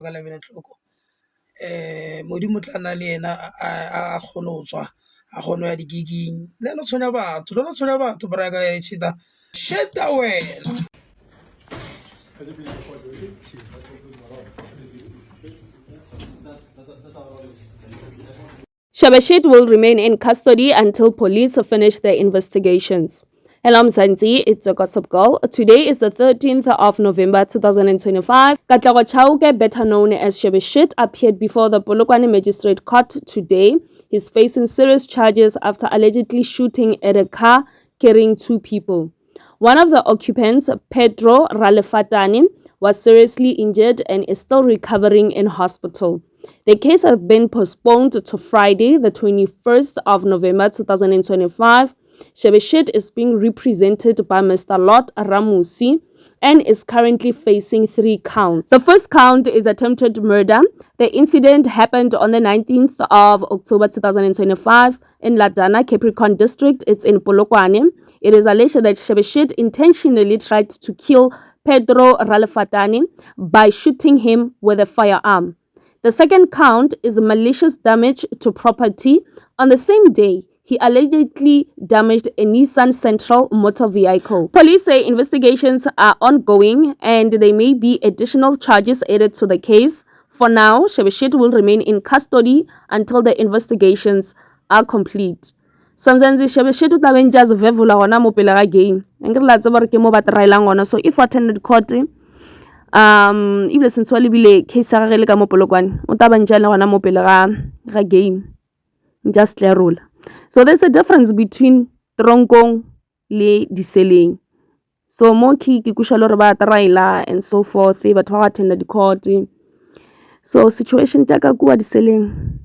ka 11 o'clock modimo tla na le ena a kgone ho tswa a kgone ya digiging le no tshwenya batho bra ka chita sheta wena. Shabashit will remain in custody until police finish their investigations. Hello Mzansi, it's a Gossip Girl. Today is the 13th of November 2025. Katlego Chauke, better known as Shabashit, appeared before the Polokwane Magistrate Court today. He's facing serious charges after allegedly shooting at a car carrying 2 people. One of the occupants, Pedro Ralefatani, was seriously injured and is still recovering in hospital. The case has been postponed to Friday, the 21st of November 2025. Shabashit is being represented by Mr. Lot Ramusi and is currently facing 3 counts. The first count is attempted murder. The incident happened on the 19th of October 2025 in Ladana, Capricorn District. It's in Polokwane. It is alleged that Shabashit intentionally tried to kill Pedro Ralefatani by shooting him with a firearm. The second count is malicious damage to property. On the same day, he allegedly damaged a Nissan Sentra motor vehicle. Police say investigations are ongoing and there may be additional charges added to the case. For now, Shabashit will remain in custody until the investigations are complete. Sometimes Shabashit utaben just vevula gona mo pele ga game. Engre la tseba re ke mo ba trailang gona, so if attended court ibile sentse wa lebile case ya gagwe le ka mo Polokwane o tabanjana gona mo pele ga game just clear rule. So there's a difference between tronkong le diseleng. So mo ke kusha lo re ba traila and so forth, batho ba attend the court. So situation tja ka kwa diseleng.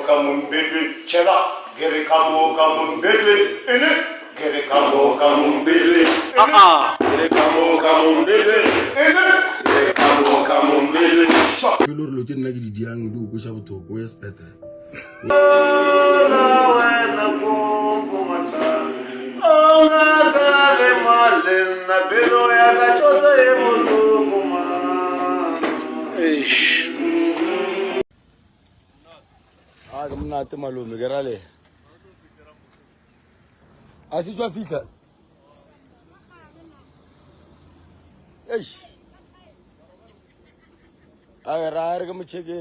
Kamu bedwe chela gere kamu bedwe ene gere kamu bedwe gere kamu bedwe ene gere kamu bedwe Lor lo ke nna ke di diang di go sha botoko ya spete na wena go mata onga gale malen na belo ya ka chose e motoko ma eish ga mnate malome ke rale a se tswa fitla eish a ra re ke mo cheke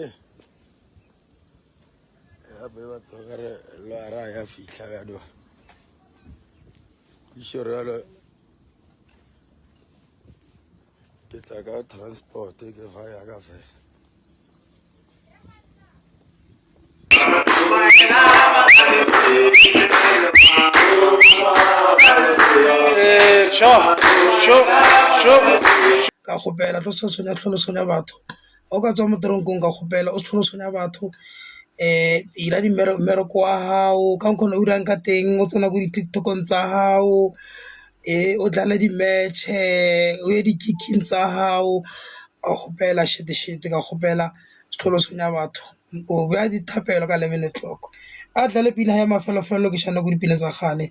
ya be ba tsogare lo ara ya fitla ga do ishoro ya lo ke tla ka transport ke fa ya ka fe Ka gopela tlo se tlholosonya batho o ka tswa mo tronkong ka gopela o tlholosonya batho ira di meroko wa hao ka nkona o dirang ka teng o tsena go di TikTok tsa hao o dlala di match o ye di kicking tsa hao a gopela shit ka gopela tlholosonya batho go ba di thapelo ka 11 o'clock a dlale pina ya mafelofelo ke shana go dipina tsa gane